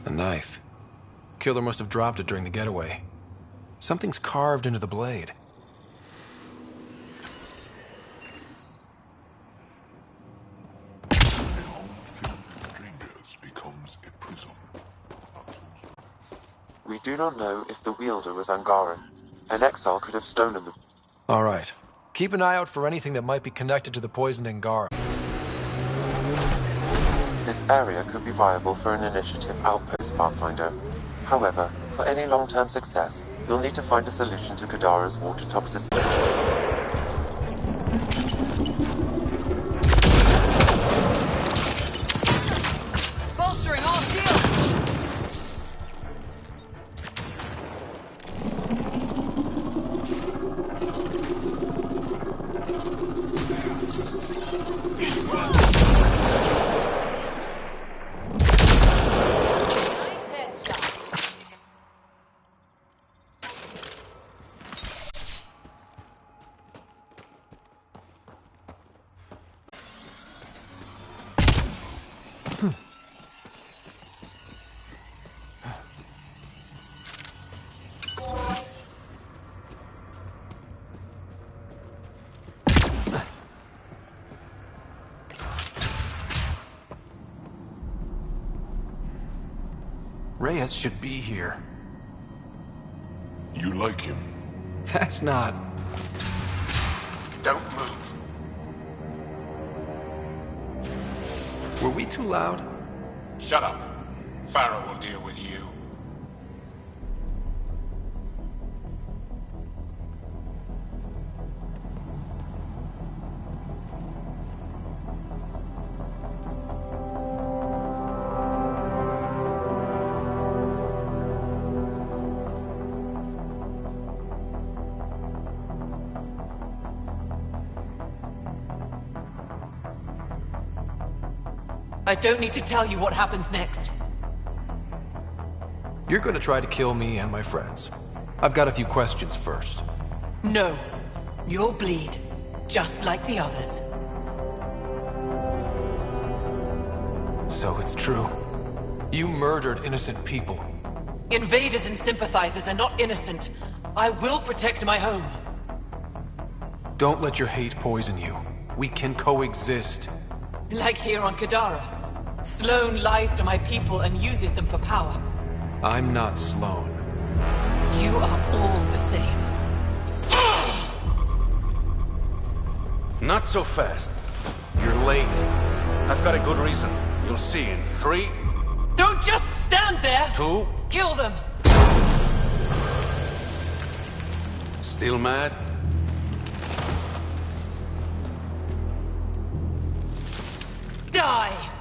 A knife. Killer must have dropped it during the getaway. Something's carved into the blade. We do not know if the wielder was Angaran. An exile could have stolen them. All right. Keep an eye out for anything that might be connected to the poisoned Angara. This area could be viable for an initiative outpost, Pathfinder. However, for any long-term success, you'll need to find a solution to Kadara's water toxicity. Bolstering all shields! Reyes should be here. You like him? That's not... Don't move. Were we too loud? Shut up. Pharaoh will deal with you. I don't need to tell you what happens next. You're gonna try to kill me and my friends. I've got a few questions first. No. You'll bleed. Just like the others. So it's true. You murdered innocent people. Invaders and sympathizers are not innocent. I will protect my home. Don't let your hate poison you. We can coexist. Like here on Kadara. Sloane lies to my people and uses them for power. I'm not Sloane. You are all the same. Not so fast. You're late. I've got a good reason. You'll see in 3... Don't just stand there! 2... Kill them! Still mad? Die!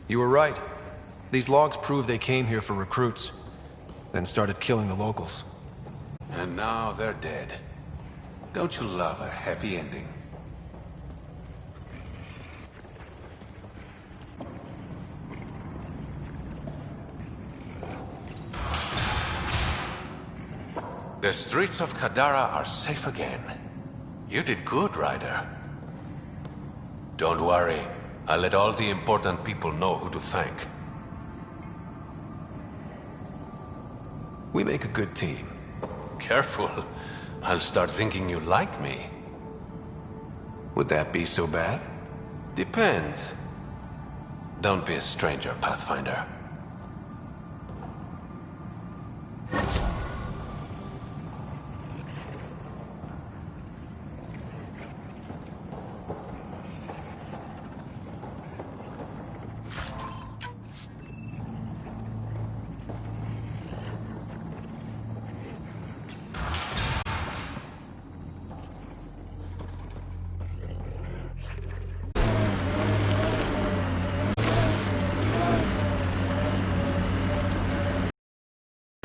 You were right. These logs prove they came here for recruits, then started killing the locals. And now they're dead. Don't you love a happy ending? The streets of Kadara are safe again. You did good, Ryder. Don't worry. I'll let all the important people know who to thank. We make a good team. Careful. I'll start thinking you like me. Would that be so bad? Depends. Don't be a stranger, Pathfinder.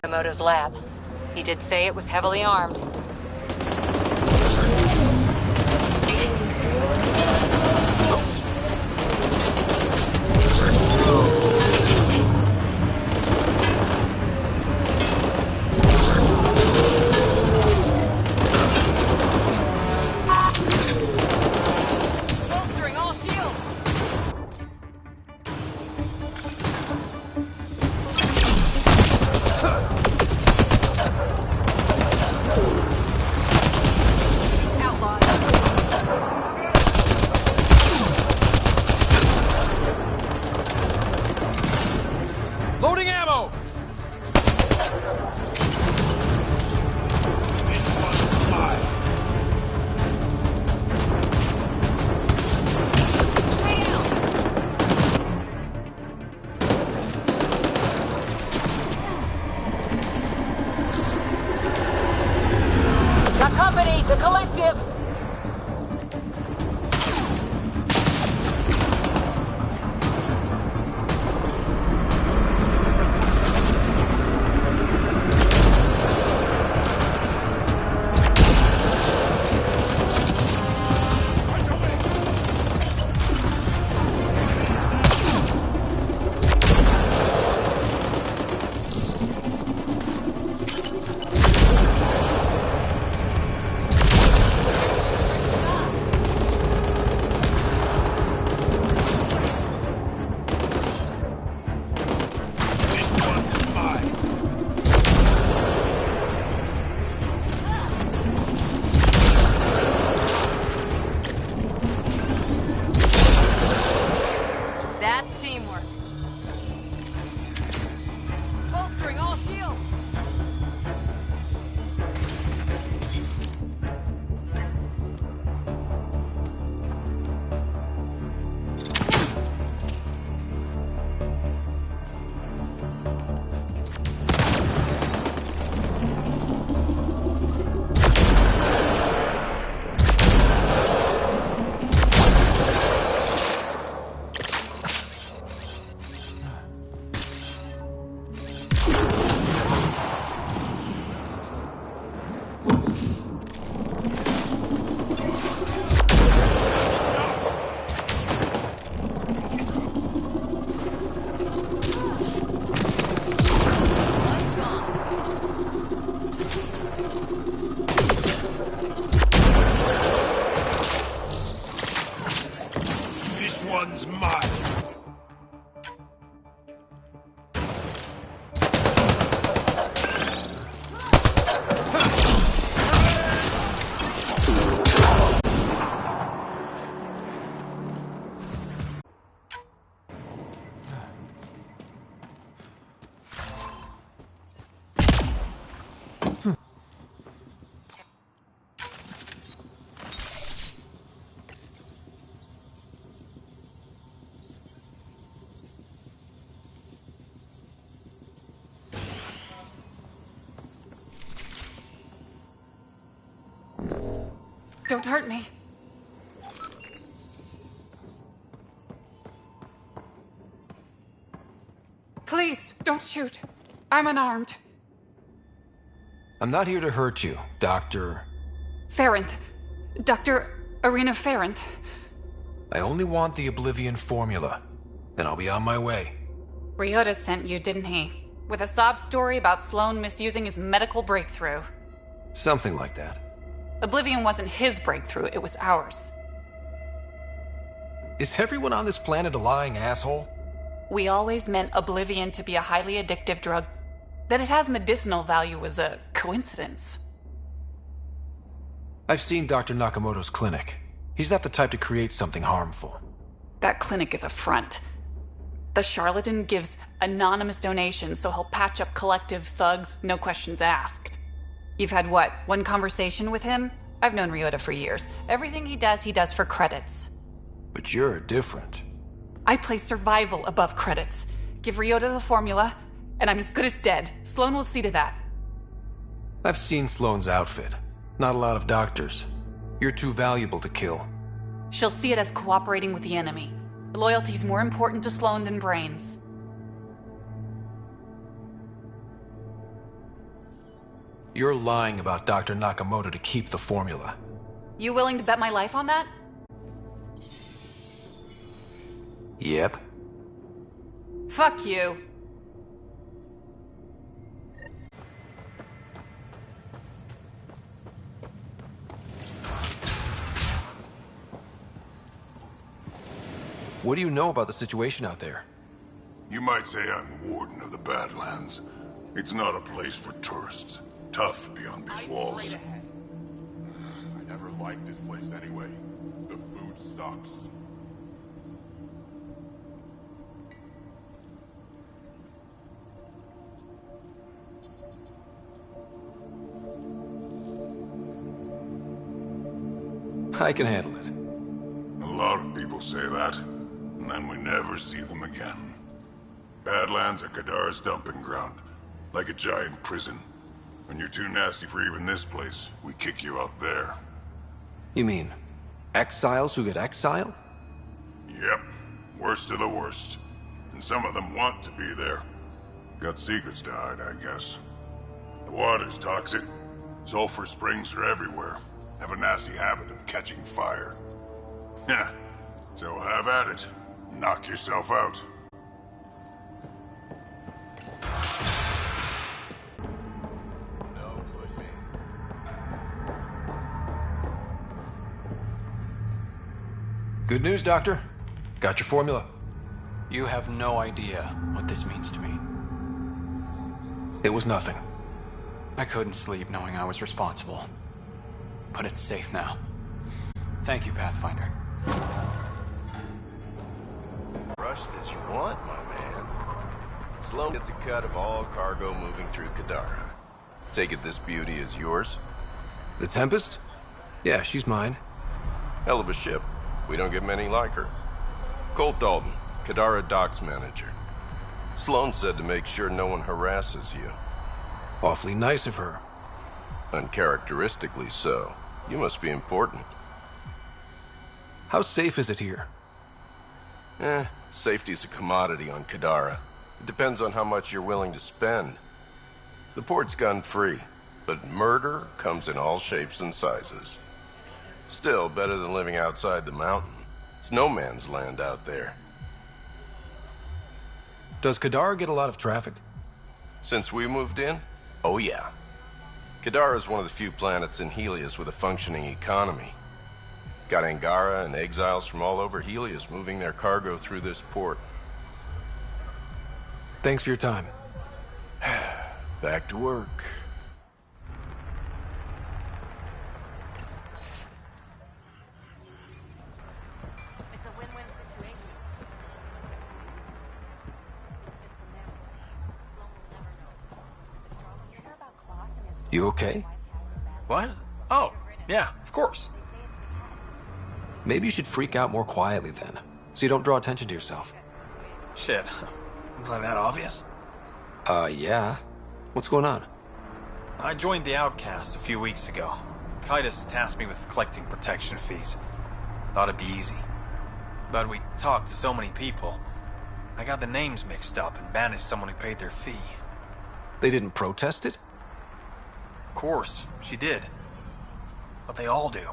Komodo's lab. He did say it was heavily armed. Bolstering all shields! Loading ammo! Got company! The collective! That's teamwork. Bolstering all shields! This one's mine. Don't hurt me. Don't shoot. I'm unarmed. I'm not here to hurt you, Dr. Farenth. Dr. Arena Farenth. I only want the Oblivion formula. Then I'll be on my way. Ryota sent you, didn't he? With a sob story about Sloan misusing his medical breakthrough. Something like that. Oblivion wasn't his breakthrough, it was ours. Is everyone on this planet a lying asshole? We always meant Oblivion to be a highly addictive drug. That it has medicinal value was a coincidence. I've seen Dr. Nakamoto's clinic. He's not the type to create something harmful. That clinic is a front. The charlatan gives anonymous donations so he'll patch up collective thugs, no questions asked. You've had what, one conversation with him? I've known Ryota for years. Everything he does for credits. But you're different. I place survival above credits. Give Ryota the formula, and I'm as good as dead. Sloan will see to that. I've seen Sloane's outfit. Not a lot of doctors. You're too valuable to kill. She'll see it as cooperating with the enemy. Loyalty's more important to Sloan than brains. You're lying about Dr. Nakamoto to keep the formula. You willing to bet my life on that? Yep. Fuck you. What do you know about the situation out there? You might say I'm the warden of the Badlands. It's not a place for tourists. Tough beyond these walls. I never liked this place anyway. The food sucks. I can handle it. A lot of people say that, and then we never see them again. Badlands are Kadara's dumping ground, like a giant prison. When you're too nasty for even this place, we kick you out there. You mean, exiles who get exiled? Yep, worst of the worst. And some of them want to be there. Got secrets to hide, I guess. The water's toxic. Sulfur springs are everywhere. Have a nasty habit of catching fire. Heh, so have at it. Knock yourself out. No pushing. Good news, Doctor. Got your formula. You have no idea what this means to me. It was nothing. I couldn't sleep knowing I was responsible. But it's safe now. Thank you, Pathfinder. Rushed as you want, my man. Sloan gets a cut of all cargo moving through Kadara. Take it this beauty is yours? The Tempest? Yeah, she's mine. Hell of a ship. We don't get many like her. Colt Dalton, Kadara docks manager. Sloan said to make sure no one harasses you. Awfully nice of her. Uncharacteristically so. You must be important. How safe is it here? Safety's a commodity on Kadara. It depends on how much you're willing to spend. The port's gun-free, but murder comes in all shapes and sizes. Still, better than living outside the mountain. It's no man's land out there. Does Kadara get a lot of traffic? Since we moved in? Oh yeah. Kadara is one of the few planets in Helios with a functioning economy. Got Angara and exiles from all over Helios moving their cargo through this port. Thanks for your time. Back to work. It's a win-win situation. It's just a memory. Sloan will never know. You hear about Klaus and his You okay? What? Oh, yeah, of course. Maybe you should freak out more quietly then, so you don't draw attention to yourself. Shit. Was I that obvious? Yeah. What's going on? I joined the Outcasts a few weeks ago. Kaitis tasked me with collecting protection fees. Thought it'd be easy. But we talked to so many people. I got the names mixed up and banished someone who paid their fee. They didn't protest it? Of course, she did. But they all do.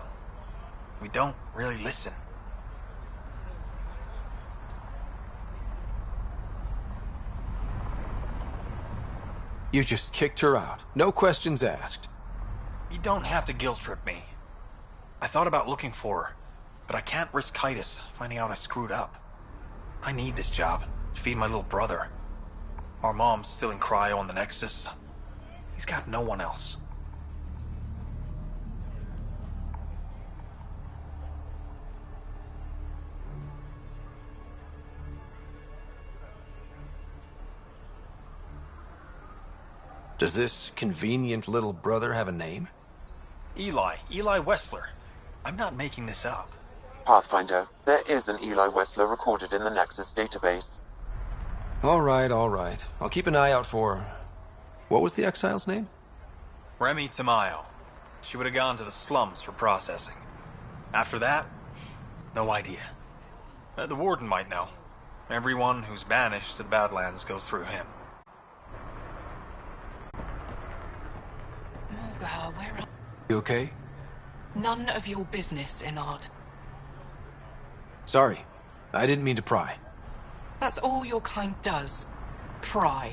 We don't really listen. You just kicked her out. No questions asked. You don't have to guilt trip me. I thought about looking for her, but I can't risk Titus finding out I screwed up. I need this job to feed my little brother. Our mom's still in cryo on the Nexus. He's got no one else. Does this convenient little brother have a name? Eli Wessler. I'm not making this up. Pathfinder, there is an Eli Wessler recorded in the Nexus database. All right. I'll keep an eye out for... What was the exile's name? Remy Tamayo. She would have gone to the slums for processing. After that, no idea. The warden might know. Everyone who's banished to the Badlands goes through him. Morgar, where are... You okay? None of your business, Enard. Sorry. I didn't mean to pry. That's all your kind does. Pry.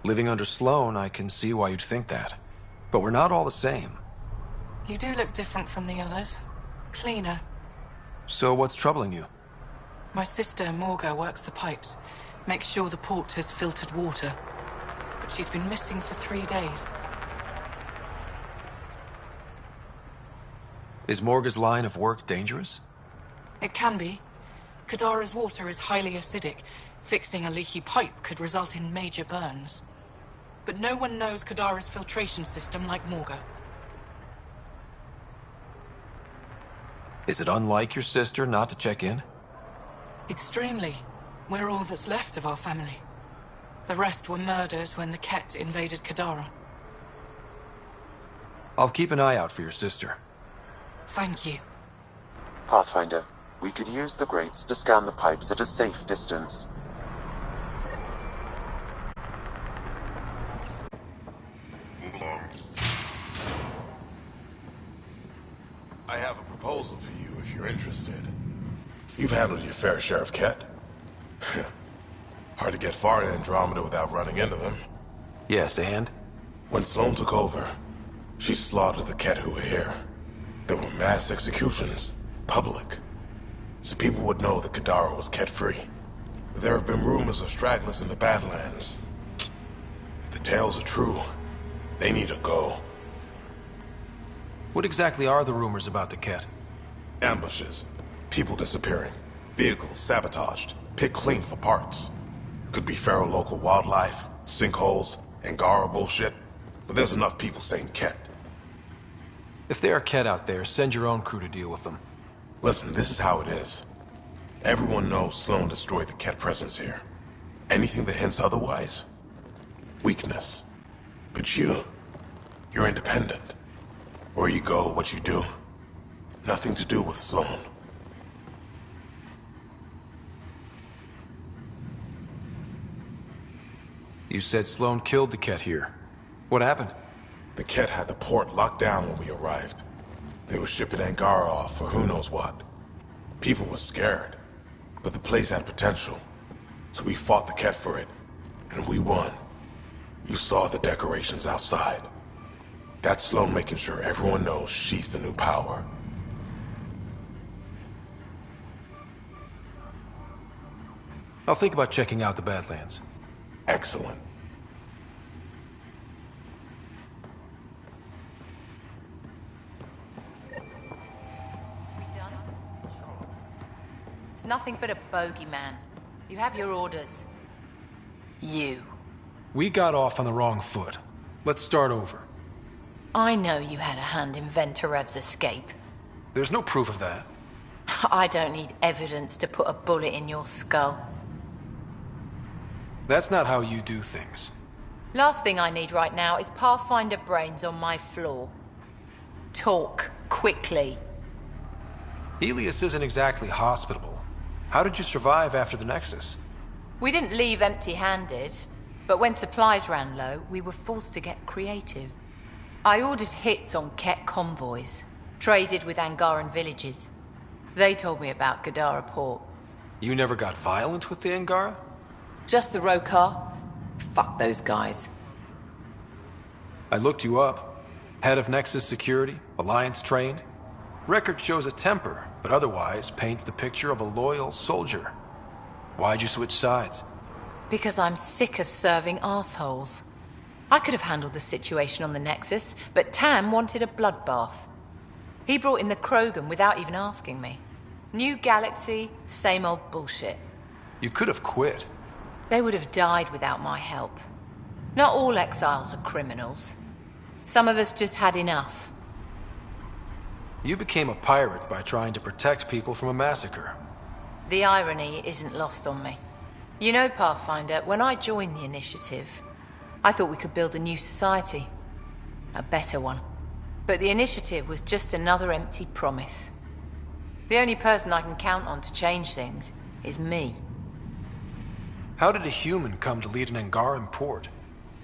Living under Sloane, I can see why you'd think that. But we're not all the same. You do look different from the others. Cleaner. So what's troubling you? My sister, Morgar, works the pipes. Makes sure the port has filtered water. But she's been missing for 3 days. Is Morga's line of work dangerous? It can be. Kadara's water is highly acidic. Fixing a leaky pipe could result in major burns. But no one knows Kadara's filtration system like Morga. Is it unlike your sister not to check in? Extremely. We're all that's left of our family. The rest were murdered when the Ket invaded Kadara. I'll keep an eye out for your sister. Thank you. Pathfinder, we could use the grates to scan the pipes at a safe distance. Move along. I have a proposal for you if you're interested. You've handled your fair share of Ket. Hard to get far in Andromeda without running into them. Yes, and? When Sloane took over, she slaughtered the Ket who were here. There were mass executions, public. So people would know that Kadara was Ket-free. There have been rumors of stragglers in the Badlands. If the tales are true, they need to go. What exactly are the rumors about the Ket? Ambushes, people disappearing, vehicles sabotaged, picked clean for parts. Could be feral local wildlife, sinkholes, Angara bullshit. But there's enough people saying Ket. If there are Ket out there, send your own crew to deal with them. Listen, this is how it is. Everyone knows Sloane destroyed the Ket presence here. Anything that hints otherwise, weakness. But you're independent. Where you go, what you do, nothing to do with Sloane. You said Sloane killed the Ket here. What happened? The Ket had the port locked down when we arrived. They were shipping Angara off for who knows what. People were scared, but the place had potential. So we fought the Ket for it, and we won. You saw the decorations outside. That's Sloane making sure everyone knows she's the new power. I'll think about checking out the Badlands. Excellent. It's nothing but a bogeyman. You have your orders. You. We got off on the wrong foot. Let's start over. I know you had a hand in Venturev's escape. There's no proof of that. I don't need evidence to put a bullet in your skull. That's not how you do things. Last thing I need right now is Pathfinder brains on my floor. Talk quickly. Helios isn't exactly hospitable. How did you survive after the Nexus? We didn't leave empty-handed, but when supplies ran low, we were forced to get creative. I ordered hits on Ket convoys, traded with Angaran villages. They told me about Kadara port. You never got violent with the Angara? Just the Rokar. Fuck those guys. I looked you up. Head of Nexus Security, Alliance trained. Record shows a temper, but otherwise paints the picture of a loyal soldier. Why'd you switch sides? Because I'm sick of serving assholes. I could have handled the situation on the Nexus, but Tam wanted a bloodbath. He brought in the Krogan without even asking me. New galaxy, same old bullshit. You could have quit. They would have died without my help. Not all exiles are criminals. Some of us just had enough. You became a pirate by trying to protect people from a massacre. The irony isn't lost on me. You know, Pathfinder, when I joined the Initiative, I thought we could build a new society. A better one. But the Initiative was just another empty promise. The only person I can count on to change things is me. How did a human come to lead an Angaran port?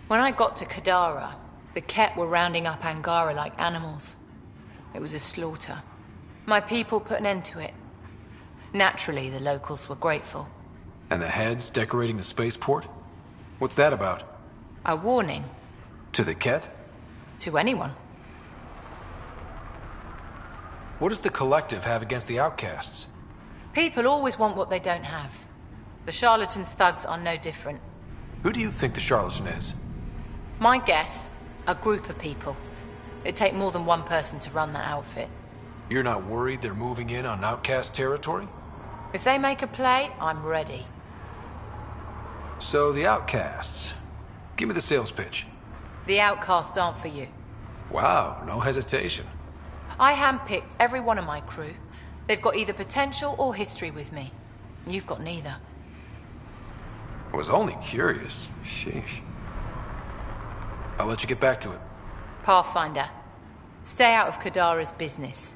When I got to Kadara, the Ket were rounding up Angara like animals. It was a slaughter. My people put an end to it. Naturally, the locals were grateful. And the heads decorating the spaceport? What's that about? A warning. To the Ket? To anyone. What does the Collective have against the outcasts? People always want what they don't have. The charlatans' thugs are no different. Who do you think the charlatan is? My guess, a group of people. It'd take more than one person to run that outfit. You're not worried they're moving in on outcast territory? If they make a play, I'm ready. So the outcasts. Give me the sales pitch. The outcasts aren't for you. Wow, no hesitation. I handpicked every one of my crew. They've got either potential or history with me. You've got neither. I was only curious. Sheesh. I'll let you get back to it. Pathfinder, stay out of Kadara's business.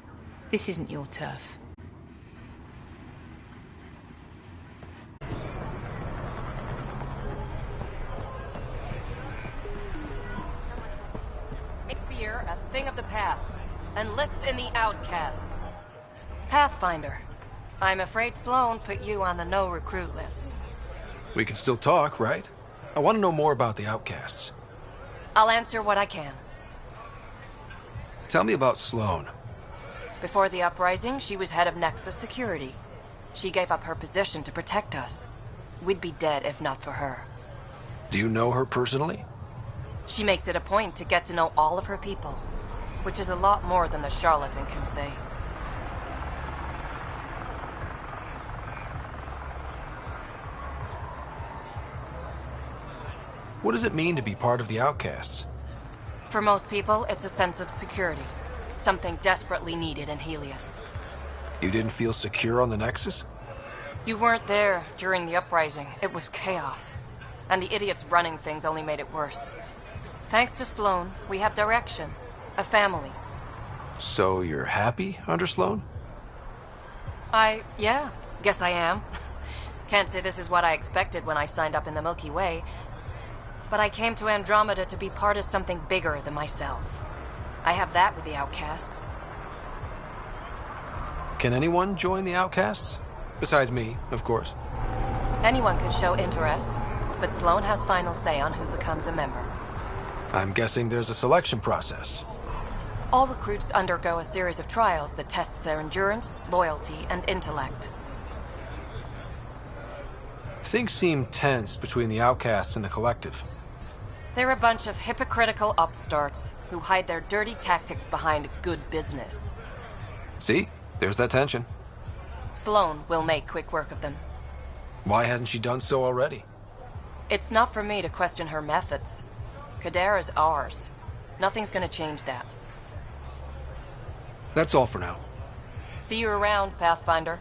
This isn't your turf. Make fear a thing of the past. Enlist in the outcasts. Pathfinder, I'm afraid Sloan put you on the no-recruit list. We can still talk, right? I want to know more about the outcasts. I'll answer what I can. Tell me about Sloan. Before the uprising, she was head of Nexus Security. She gave up her position to protect us. We'd be dead if not for her. Do you know her personally? She makes it a point to get to know all of her people, which is a lot more than the charlatan can say. What does it mean to be part of the outcasts? For most people, it's a sense of security. Something desperately needed in Helios. You didn't feel secure on the Nexus? You weren't there during the uprising. It was chaos. And the idiots running things only made it worse. Thanks to Sloan, we have direction. A family. So you're happy under Sloan? Yeah, guess I am. Can't say this is what I expected when I signed up in the Milky Way. But I came to Andromeda to be part of something bigger than myself. I have that with the outcasts. Can anyone join the outcasts? Besides me, of course. Anyone could show interest, but Sloan has final say on who becomes a member. I'm guessing there's a selection process. All recruits undergo a series of trials that tests their endurance, loyalty, and intellect. Things seem tense between the outcasts and the Collective. They're a bunch of hypocritical upstarts who hide their dirty tactics behind good business. See? There's that tension. Sloan will make quick work of them. Why hasn't she done so already? It's not for me to question her methods. Kadara's ours. Nothing's gonna change that. That's all for now. See you around, Pathfinder.